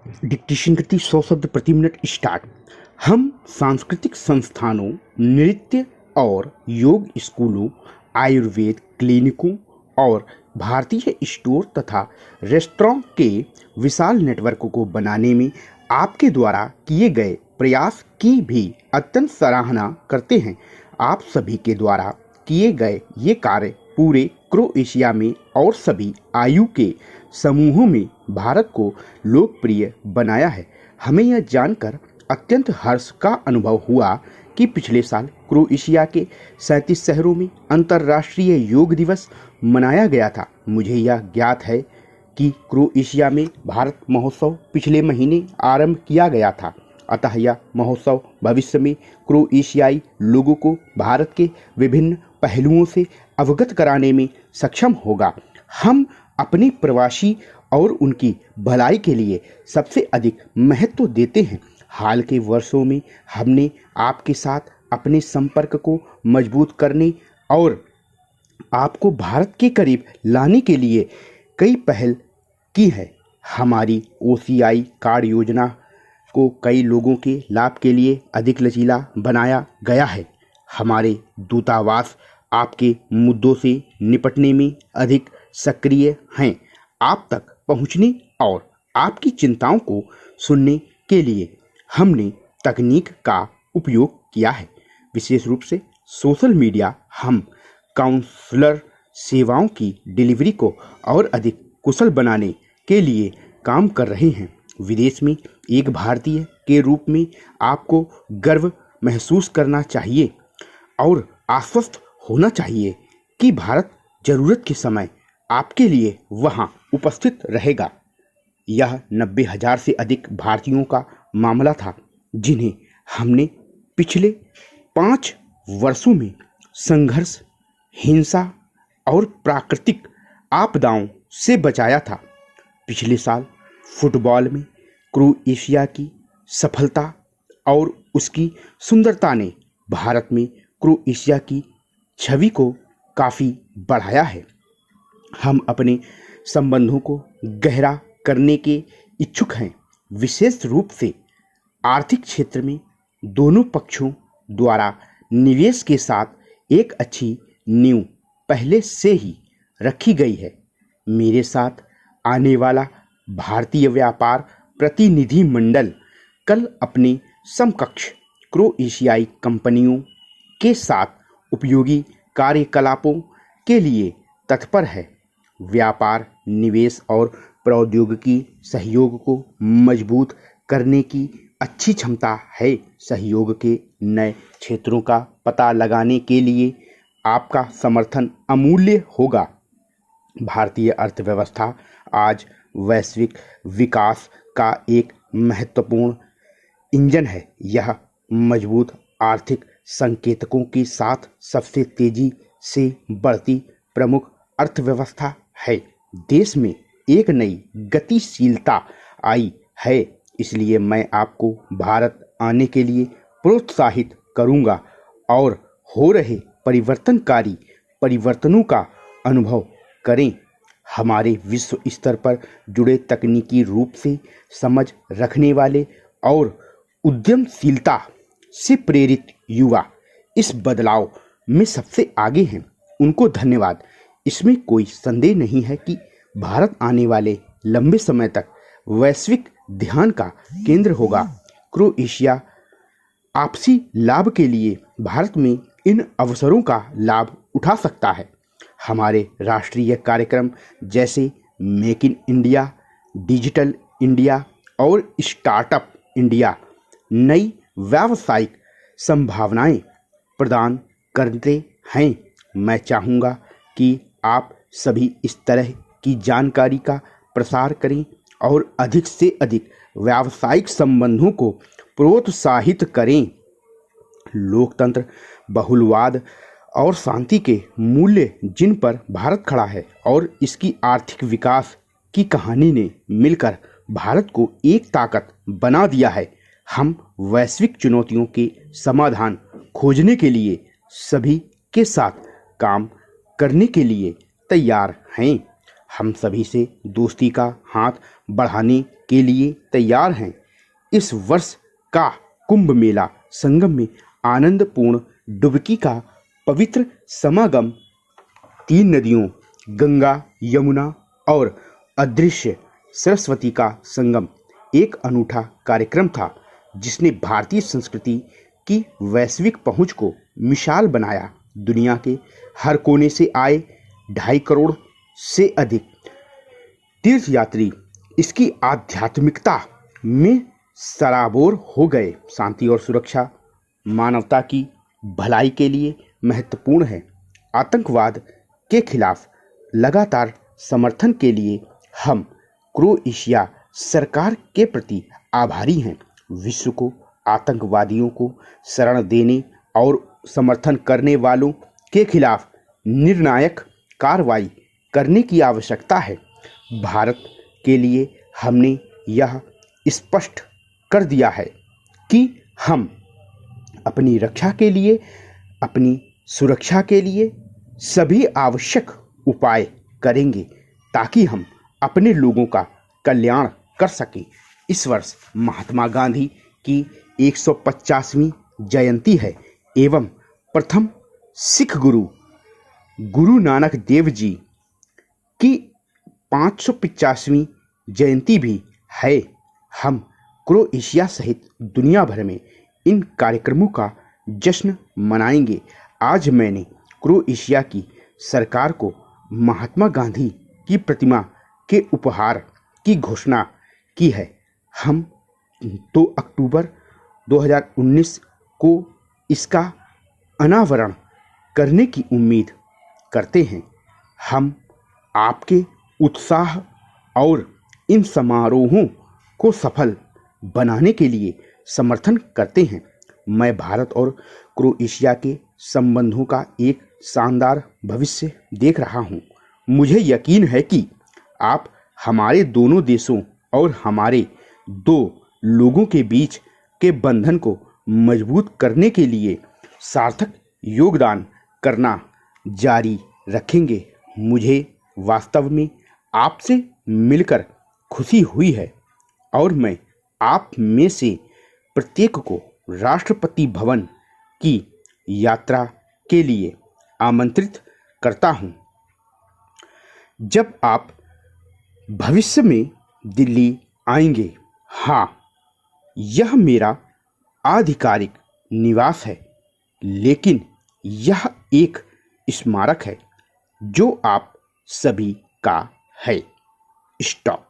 Dictation गति 100 शब्द प्रति मिनट स्टार्ट। हम सांस्कृतिक संस्थानों, नृत्य और योग स्कूलों, आयुर्वेद क्लिनिकों और भारतीय स्टोर तथा रेस्टोरेंट के विशाल नेटवर्क को बनाने में आपके द्वारा किए गए प्रयास की भी अत्यंत सराहना करते हैं। आप सभी के द्वारा किए गए ये कार्य पूरे क्रोएशिया में और सभी आयु के समूहों में भारत को लोकप्रिय बनाया है। हमें यह जानकर अत्यंत हर्ष का अनुभव हुआ कि पिछले साल क्रोएशिया के 37 शहरों में अंतर्राष्ट्रीय योग दिवस मनाया गया था। मुझे यह ज्ञात है कि क्रोएशिया में भारत महोत्सव पिछले महीने आरंभ किया गया था, अतः यह महोत्सव भविष्य में क्रोएशियाई लोगों को भारत के विभिन्न पहलुओं से अवगत कराने में सक्षम होगा। हम अपने प्रवासी और उनकी भलाई के लिए सबसे अधिक महत्व देते हैं। हाल के वर्षों में हमने आपके साथ अपने संपर्क को मजबूत करने और आपको भारत के करीब लाने के लिए कई पहल की है। हमारी ओसीआई कार्ड योजना को कई लोगों के लाभ के लिए अधिक लचीला बनाया गया है। हमारे दूतावास आपके मुद्दों से निपटने में अधिक सक्रिय हैं। आप तक पहुंचने और आपकी चिंताओं को सुनने के लिए हमने तकनीक का उपयोग किया है, विशेष रूप से सोशल मीडिया। हम काउंसलर सेवाओं की डिलीवरी को और अधिक कुशल बनाने के लिए काम कर रहे हैं। विदेश में एक भारतीय के रूप में आपको गर्व महसूस करना चाहिए और आश्वस्त होना चाहिए कि भारत जरूरत के समय आपके लिए वहां उपस्थित रहेगा। यह 90,000 से अधिक भारतीयों का मामला था जिन्हें हमने पिछले 5 वर्षों में संघर्ष, हिंसा और प्राकृतिक आपदाओं से बचाया था। पिछले साल फुटबॉल में क्रोएशिया की सफलता और उसकी सुंदरता ने भारत में क्रोएशिया की छवि को काफ़ी बढ़ाया है। हम अपने संबंधों को गहरा करने के इच्छुक हैं, विशेष रूप से आर्थिक क्षेत्र में। दोनों पक्षों द्वारा निवेश के साथ एक अच्छी नींव पहले से ही रखी गई है। मेरे साथ आने वाला भारतीय व्यापार प्रतिनिधिमंडल कल अपने समकक्ष क्रोएशियाई कंपनियों के साथ उपयोगी कार्यकलापों के लिए तत्पर है। व्यापार, निवेश और प्रौद्योगिकी सहयोग को मजबूत करने की अच्छी क्षमता है। सहयोग के नए क्षेत्रों का पता लगाने के लिए आपका समर्थन अमूल्य होगा। भारतीय अर्थव्यवस्था आज वैश्विक विकास का एक महत्वपूर्ण इंजन है। यह मजबूत आर्थिक संकेतकों के साथ सबसे तेजी से बढ़ती प्रमुख अर्थव्यवस्था है। देश में एक नई गतिशीलता आई है, इसलिए मैं आपको भारत आने के लिए प्रोत्साहित करूंगा और हो रहे परिवर्तनकारी परिवर्तनों का अनुभव करें। हमारे विश्व स्तर पर जुड़े, तकनीकी रूप से समझ रखने वाले और उद्यमशीलता से प्रेरित युवा इस बदलाव में सबसे आगे हैं। उनको धन्यवाद। इसमें कोई संदेह नहीं है कि भारत आने वाले लंबे समय तक वैश्विक ध्यान का केंद्र होगा। क्रोएशिया आपसी लाभ के लिए भारत में इन अवसरों का लाभ उठा सकता है। हमारे राष्ट्रीय कार्यक्रम जैसे make in India, digital India और स्टार्टअप इंडिया नई व्यावसायिक संभावनाएं प्रदान करते हैं। मैं चाहूँगा कि आप सभी इस तरह की जानकारी का प्रसार करें और अधिक से अधिक व्यावसायिक संबंधों को प्रोत्साहित करें। लोकतंत्र, बहुलवाद और शांति के मूल्य जिन पर भारत खड़ा है और इसकी आर्थिक विकास की कहानी ने मिलकर भारत को एक ताकत बना दिया है। हम वैश्विक चुनौतियों के समाधान खोजने के लिए सभी के साथ काम करने के लिए तैयार हैं। हम सभी से दोस्ती का हाथ बढ़ाने के लिए तैयार हैं। इस वर्ष का कुंभ मेला संगम में आनंदपूर्ण डुबकी का पवित्र समागम 3 नदियों गंगा, यमुना और अदृश्य सरस्वती का संगम एक अनूठा कार्यक्रम था जिसने भारतीय संस्कृति की वैश्विक पहुंच को मिसाल बनाया। दुनिया के हर कोने से आए 2.5 करोड़ से अधिक तीर्थयात्री इसकी आध्यात्मिकता में सराबोर हो गए। शांति और सुरक्षा मानवता की भलाई के लिए महत्वपूर्ण है। आतंकवाद के खिलाफ लगातार समर्थन के लिए हम क्रोएशिया सरकार के प्रति आभारी हैं। विश्व को आतंकवादियों को शरण देने और समर्थन करने वालों के खिलाफ निर्णायक कार्रवाई करने की आवश्यकता है। भारत के लिए हमने यह स्पष्ट कर दिया है कि हम अपनी रक्षा के लिए, अपनी सुरक्षा के लिए सभी आवश्यक उपाय करेंगे ताकि हम अपने लोगों का कल्याण कर सकें। इस वर्ष महात्मा गांधी की 150वीं जयंती है एवं प्रथम सिख गुरु गुरु नानक देव जी की 550वीं जयंती भी है। हम क्रोएशिया सहित दुनिया भर में इन कार्यक्रमों का जश्न मनाएंगे। आज मैंने क्रोएशिया की सरकार को महात्मा गांधी की प्रतिमा के उपहार की घोषणा की है। हम 2 अक्टूबर 2019 को इसका अनावरण करने की उम्मीद करते हैं। हम आपके उत्साह और इन समारोहों को सफल बनाने के लिए समर्थन करते हैं। मैं भारत और क्रोएशिया के संबंधों का एक शानदार भविष्य देख रहा हूँ। मुझे यकीन है कि आप हमारे दोनों देशों और हमारे 2 लोगों के बीच के बंधन को मजबूत करने के लिए सार्थक योगदान करना जारी रखेंगे। मुझे वास्तव में आपसे मिलकर खुशी हुई है और मैं आप में से प्रत्येक को राष्ट्रपति भवन की यात्रा के लिए आमंत्रित करता हूं। जब आप भविष्य में दिल्ली आएंगे, हाँ, यह मेरा आधिकारिक निवास है, लेकिन यह एक स्मारक है जो आप सभी का है। स्टॉप।